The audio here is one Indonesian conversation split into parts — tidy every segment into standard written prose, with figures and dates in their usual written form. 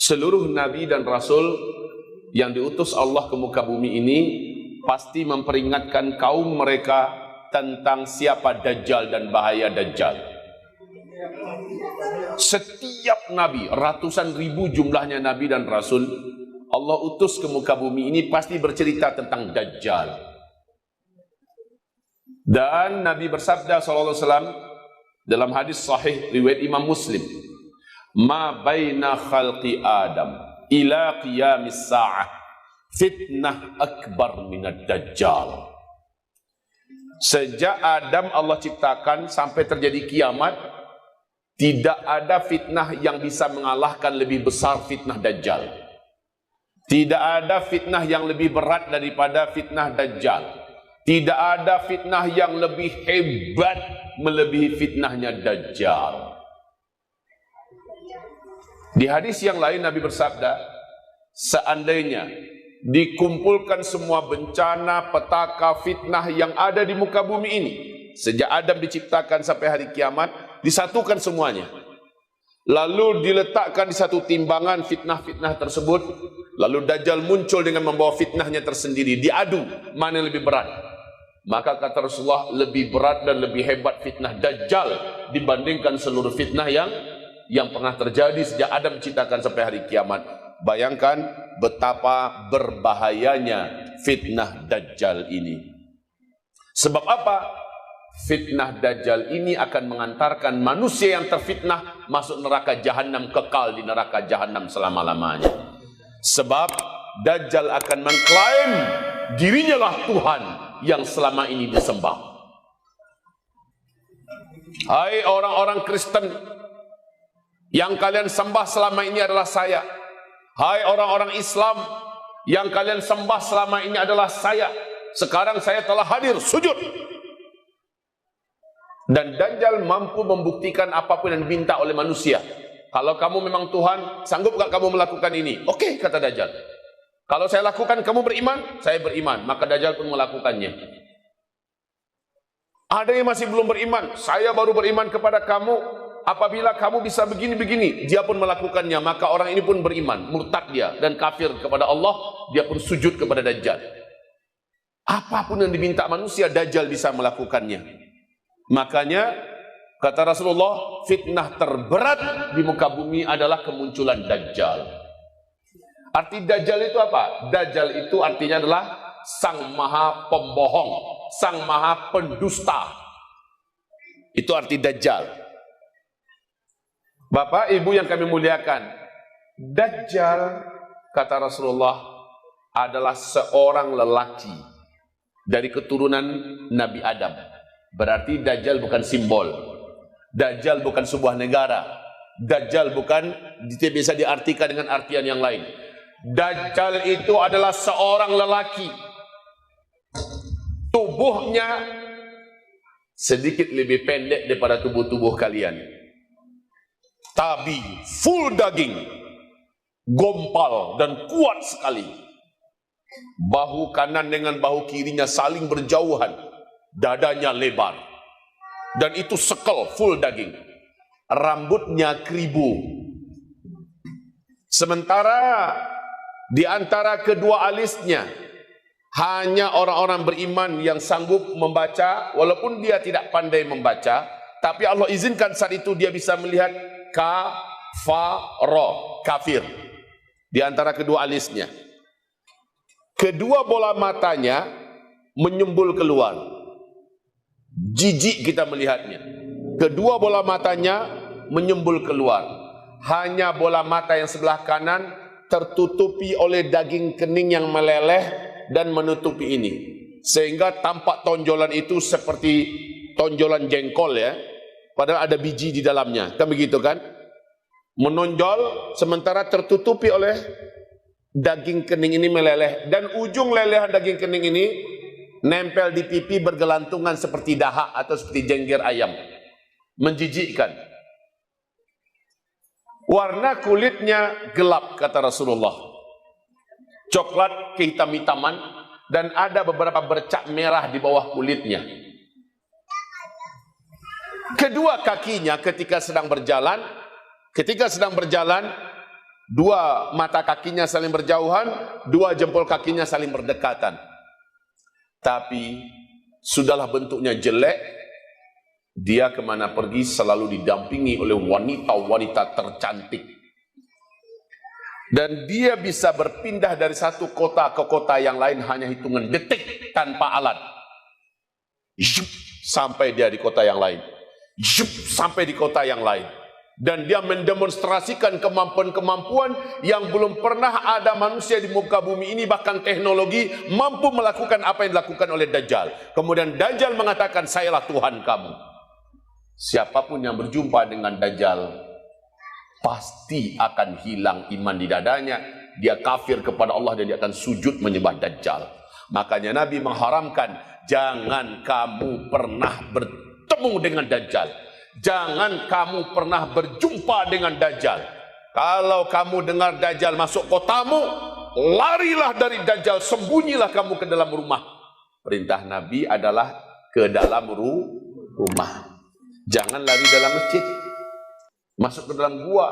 Seluruh nabi dan rasul yang diutus Allah ke muka bumi ini pasti memperingatkan kaum mereka tentang siapa Dajjal dan bahaya Dajjal. Setiap nabi, ratusan ribu jumlahnya nabi dan rasul Allah utus ke muka bumi ini pasti bercerita tentang Dajjal. Dan Nabi bersabda SAW dalam hadis sahih riwayat Imam Muslim, ma baina khalqi Adam ila qiyamis sa'ah fitnah akbar minad Dajjal. Sejak Adam Allah ciptakan sampai terjadi kiamat, tidak ada fitnah yang bisa mengalahkan lebih besar fitnah Dajjal. Tidak ada fitnah yang lebih berat daripada fitnah Dajjal. Tidak ada fitnah yang lebih hebat melebihi fitnahnya Dajjal. Di hadis yang lain Nabi bersabda, seandainya dikumpulkan semua bencana, petaka, fitnah yang ada di muka bumi ini, sejak Adam diciptakan sampai hari kiamat, disatukan semuanya. Lalu diletakkan di satu timbangan fitnah-fitnah tersebut, lalu Dajjal muncul dengan membawa fitnahnya tersendiri, diadu mana yang lebih berat. Maka kata Rasulullah, lebih berat dan lebih hebat fitnah Dajjal dibandingkan seluruh fitnah yang pernah terjadi sejak Adam diciptakan sampai hari kiamat. Bayangkan betapa berbahayanya fitnah Dajjal ini. Sebab apa? Fitnah Dajjal ini akan mengantarkan manusia yang terfitnah masuk neraka jahanam, kekal di neraka jahanam selama-lamanya. Sebab Dajjal akan mengklaim dirinya lah Tuhan yang selama ini disembah. Hai orang-orang Kristen yang kalian sembah selama ini adalah saya. Hai orang-orang Islam yang kalian sembah selama ini adalah saya. Sekarang saya telah hadir sujud. Dan Dajjal mampu membuktikan apapun yang diminta oleh manusia. Kalau kamu memang Tuhan, sanggup gak kamu melakukan ini? Oke, kata Dajjal. Kalau saya lakukan, kamu beriman? Saya beriman. Maka Dajjal pun melakukannya. Ada yang masih belum beriman. Saya baru beriman kepada kamu. Apabila kamu bisa begini-begini, dia pun melakukannya. Maka orang ini pun beriman. Murtad dia dan kafir kepada Allah. Dia pun sujud kepada Dajjal. Apapun yang diminta manusia, Dajjal bisa melakukannya. Makanya, kata Rasulullah, fitnah terberat di muka bumi adalah kemunculan Dajjal. Arti Dajjal itu apa? Dajjal itu artinya adalah sang maha pembohong, sang maha pendusta. Itu arti Dajjal. Bapak, Ibu yang kami muliakan, Dajjal, kata Rasulullah, adalah seorang lelaki dari keturunan Nabi Adam. Berarti Dajjal bukan simbol. Dajjal bukan sebuah negara. Dajjal bukan bisa diartikan dengan artian yang lain. Dajjal itu adalah seorang lelaki. Tubuhnya sedikit lebih pendek daripada tubuh-tubuh kalian. Tapi full daging, gompal dan kuat sekali. Bahu kanan dengan bahu kirinya saling berjauhan. Dadanya lebar. Dan itu sekel, full daging. Rambutnya keribu. Sementara di antara kedua alisnya hanya orang-orang beriman yang sanggup membaca, walaupun dia tidak pandai membaca, tapi Allah izinkan saat itu dia bisa melihat kafaro, kafir, di antara kedua alisnya. Kedua bola matanya menyembul keluar. Jijik kita melihatnya. Kedua bola matanya menyembul keluar. Hanya bola mata yang sebelah kanan tertutupi oleh daging kening yang meleleh dan menutupi ini. Sehingga tampak tonjolan itu seperti tonjolan jengkol ya. Padahal ada biji di dalamnya. Kan begitu kan? Menonjol sementara tertutupi oleh daging kening ini meleleh. Dan ujung lelehan daging kening ini nempel di pipi bergelantungan seperti dahak atau seperti jengger ayam. Menjijikkan. Warna kulitnya gelap, kata Rasulullah. Coklat kehitam-hitaman dan ada beberapa bercak merah di bawah kulitnya. Kedua kakinya ketika sedang berjalan Dua mata kakinya saling berjauhan, dua jempol kakinya saling berdekatan. Tapi sudahlah bentuknya jelek, dia kemana pergi selalu didampingi oleh wanita-wanita tercantik. Dan dia bisa berpindah dari satu kota ke kota yang lain hanya hitungan detik tanpa alat. Yup, sampai dia di kota yang lain. Yup, sampai di kota yang lain. Dan dia mendemonstrasikan kemampuan-kemampuan yang belum pernah ada manusia di muka bumi ini, bahkan teknologi mampu melakukan apa yang dilakukan oleh Dajjal. Kemudian Dajjal mengatakan, sayalah Tuhan kamu. Siapapun yang berjumpa dengan Dajjal pasti akan hilang iman di dadanya. Dia kafir kepada Allah dan dia akan sujud menyembah Dajjal. Makanya Nabi mengharamkan, jangan kamu pernah bertemu dengan Dajjal. Jangan kamu pernah berjumpa dengan Dajjal. Kalau kamu dengar Dajjal masuk kotamu, larilah dari Dajjal, sembunyilah kamu ke dalam rumah. Perintah Nabi adalah ke dalam rumah. Jangan lari dalam masjid. Masuk ke dalam gua.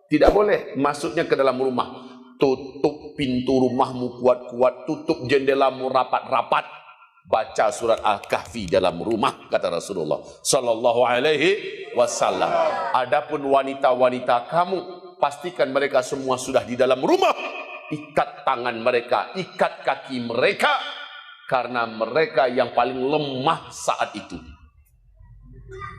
Tidak boleh masuknya ke dalam rumah. Tutup pintu rumahmu kuat-kuat, tutup jendelamu rapat-rapat. Baca surat Al-Kahfi dalam rumah, kata Rasulullah sallallahu alaihi wasallam. Adapun wanita-wanita kamu, pastikan mereka semua sudah di dalam rumah. Ikat tangan mereka, ikat kaki mereka, karena mereka yang paling lemah saat itu.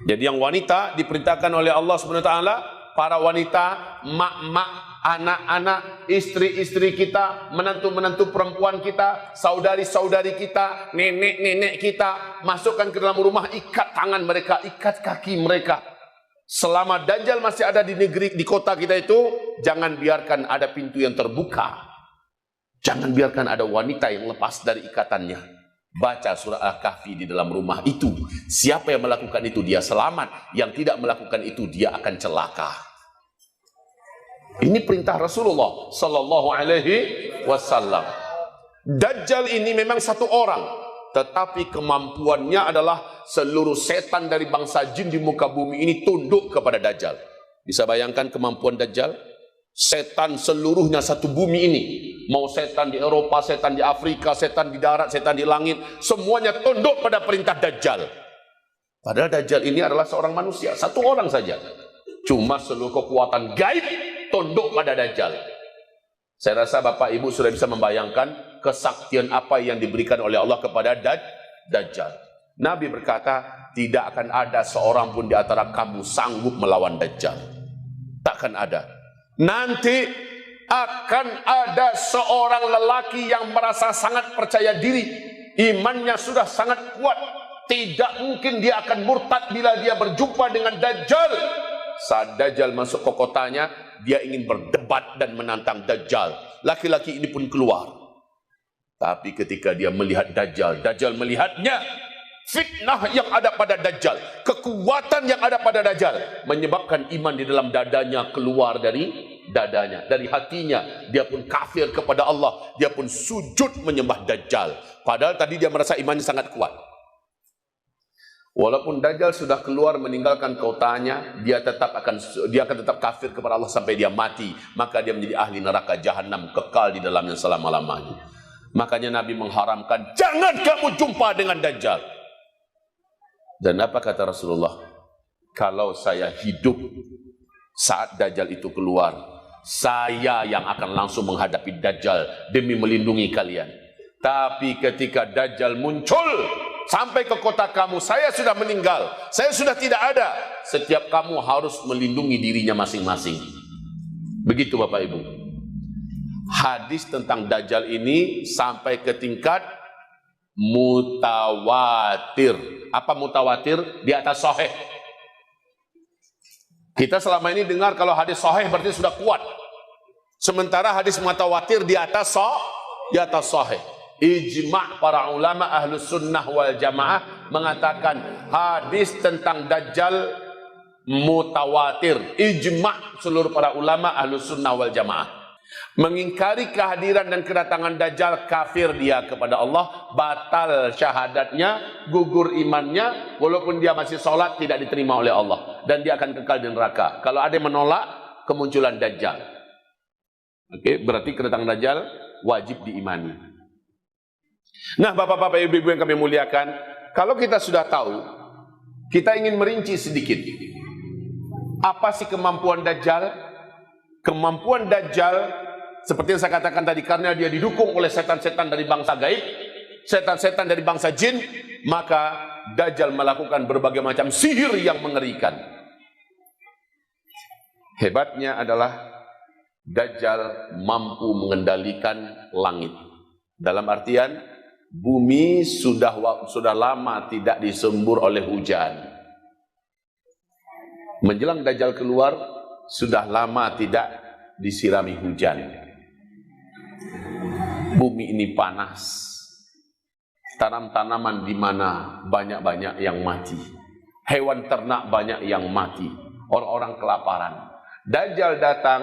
Jadi yang wanita diperintahkan oleh Allah Subhanahu wa taala, para wanita, mak-mak, anak-anak, istri-istri kita, menantu-menantu perempuan kita, saudari-saudari kita, nenek-nenek kita, masukkan ke dalam rumah, ikat tangan mereka, ikat kaki mereka. Selama Dajjal masih ada di negeri, di kota kita itu, jangan biarkan ada pintu yang terbuka. Jangan biarkan ada wanita yang lepas dari ikatannya. Baca surah Al-Kahfi di dalam rumah itu. Siapa yang melakukan itu, dia selamat. Yang tidak melakukan itu, dia akan celaka. Ini perintah Rasulullah sallallahu alaihi wasallam. Dajjal ini memang satu orang, tetapi kemampuannya adalah seluruh setan dari bangsa jin di muka bumi ini tunduk kepada Dajjal. Bisa bayangkan kemampuan Dajjal? Setan seluruhnya satu bumi ini, mau setan di Eropa, setan di Afrika, setan di darat, setan di langit, semuanya tunduk pada perintah Dajjal. Padahal Dajjal ini adalah seorang manusia, satu orang saja. Cuma seluruh kekuatan gaib tunduk pada Dajjal. Saya rasa Bapak Ibu sudah bisa membayangkan kesaktian apa yang diberikan oleh Allah kepada Dajjal. Nabi berkata, tidak akan ada seorang pun di antara kamu sanggup melawan Dajjal. Takkan ada. Nanti akan ada seorang lelaki yang merasa sangat percaya diri, imannya sudah sangat kuat. Tidak mungkin dia akan murtad bila dia berjumpa dengan Dajjal. Saat Dajjal masuk ke kotanya, dia ingin berdebat dan menantang Dajjal. Laki-laki ini pun keluar. Tapi ketika dia melihat Dajjal, Dajjal melihatnya. Fitnah yang ada pada Dajjal, kekuatan yang ada pada Dajjal, menyebabkan iman di dalam dadanya keluar dari dadanya, dari hatinya. Dia pun kafir kepada Allah. Dia pun sujud menyembah Dajjal. Padahal tadi dia merasa imannya sangat kuat. Walaupun Dajjal sudah keluar meninggalkan kotanya, dia akan tetap kafir kepada Allah sampai dia mati. Maka dia menjadi ahli neraka jahanam, kekal di dalamnya selama-lamanya. Makanya Nabi mengharamkan, jangan kamu jumpa dengan Dajjal. Dan apa kata Rasulullah? Kalau saya hidup saat Dajjal itu keluar, saya yang akan langsung menghadapi Dajjal demi melindungi kalian. Tapi ketika Dajjal muncul sampai ke kota kamu, saya sudah meninggal, saya sudah tidak ada. Setiap kamu harus melindungi dirinya masing-masing. Begitu Bapak Ibu. Hadis tentang Dajjal ini sampai ke tingkat mutawatir. Apa mutawatir? Di atas sahih. Kita selama ini dengar kalau hadis sahih berarti sudah kuat. Sementara hadis mutawatir di atas sahih. Ijma' para ulama ahlus sunnah wal jamaah mengatakan hadis tentang Dajjal mutawatir. Ijma' seluruh para ulama ahlus sunnah wal jamaah. Mengingkari kehadiran dan kedatangan Dajjal, kafir dia kepada Allah, batal syahadatnya, gugur imannya, walaupun dia masih sholat tidak diterima oleh Allah, dan dia akan kekal di neraka. Kalau ada yang menolak kemunculan Dajjal. Oke, berarti kedatangan Dajjal wajib diimani. Nah, bapak-bapak, ibu-ibu yang kami muliakan, kalau kita sudah tahu, kita ingin merinci sedikit. Apa sih kemampuan Dajjal? Kemampuan Dajjal, seperti yang saya katakan tadi, karena dia didukung oleh setan-setan dari bangsa gaib, setan-setan dari bangsa jin, maka Dajjal melakukan berbagai macam sihir yang mengerikan. Hebatnya adalah Dajjal mampu mengendalikan langit. Dalam artian, bumi sudah lama tidak disembur oleh hujan. Menjelang Dajjal keluar, sudah lama tidak disirami hujan. Bumi ini panas. Tanam-tanaman di mana banyak-banyak yang mati. Hewan ternak banyak yang mati. Orang-orang kelaparan. Dajjal datang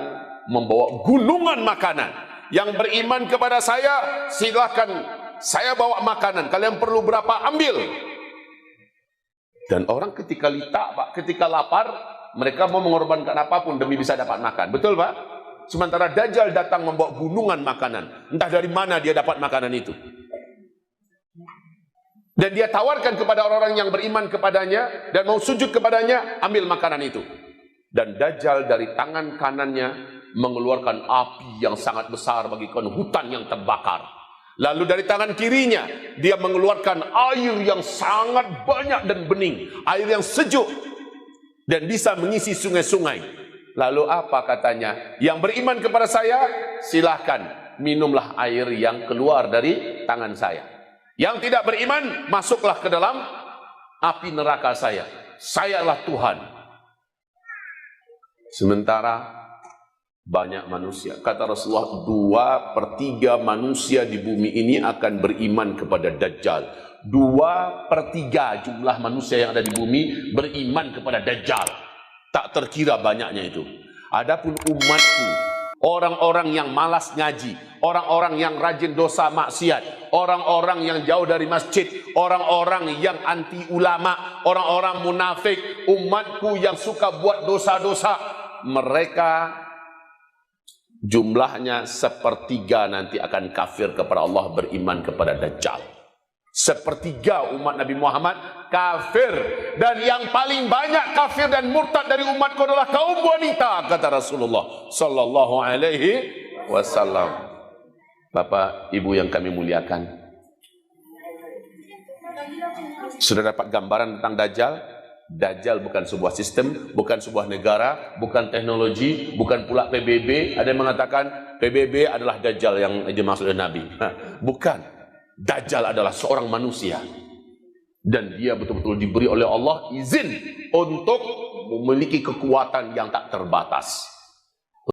membawa gunungan makanan. Yang beriman kepada saya, silakan saya bawa makanan. Kalian perlu berapa, ambil. Dan orang ketika Pak, ketika lapar, mereka mau mengorbankan apapun demi bisa dapat makan. Betul, Pak? Sementara Dajjal datang membawa gunungan makanan. Entah dari mana dia dapat makanan itu. Dan dia tawarkan kepada orang-orang yang beriman kepadanya dan mau sujud kepadanya, ambil makanan itu. Dan Dajjal dari tangan kanannya mengeluarkan api yang sangat besar bagikan hutan yang terbakar. Lalu dari tangan kirinya dia mengeluarkan air yang sangat banyak dan bening, air yang sejuk dan bisa mengisi sungai-sungai. Lalu apa katanya? Yang beriman kepada saya, silahkan minumlah air yang keluar dari tangan saya. Yang tidak beriman, masuklah ke dalam api neraka saya. Sayalah Tuhan. Sementara banyak manusia, kata Rasulullah, 2/3 manusia di bumi ini akan beriman kepada Dajjal. 2/3 jumlah manusia yang ada di bumi beriman kepada Dajjal. Tak terkira banyaknya itu. Adapun umatku, orang-orang yang malas ngaji, orang-orang yang rajin dosa maksiat, orang-orang yang jauh dari masjid, orang-orang yang anti ulama, orang-orang munafik, umatku yang suka buat dosa-dosa, mereka jumlahnya 1/3 nanti akan kafir kepada Allah, beriman kepada Dajjal. 1/3 umat Nabi Muhammad kafir. Dan yang paling banyak kafir dan murtad dari umatku adalah kaum wanita, kata Rasulullah sallallahu alaihi wasallam. Bapak, Ibu yang kami muliakan, sudah dapat gambaran tentang Dajjal? Dajjal bukan sebuah sistem, bukan sebuah negara, bukan teknologi, bukan pula PBB. Ada yang mengatakan PBB adalah Dajjal yang dimaksud oleh Nabi. Bukan. Dajjal adalah seorang manusia. Dan dia betul-betul diberi oleh Allah izin untuk memiliki kekuatan yang tak terbatas.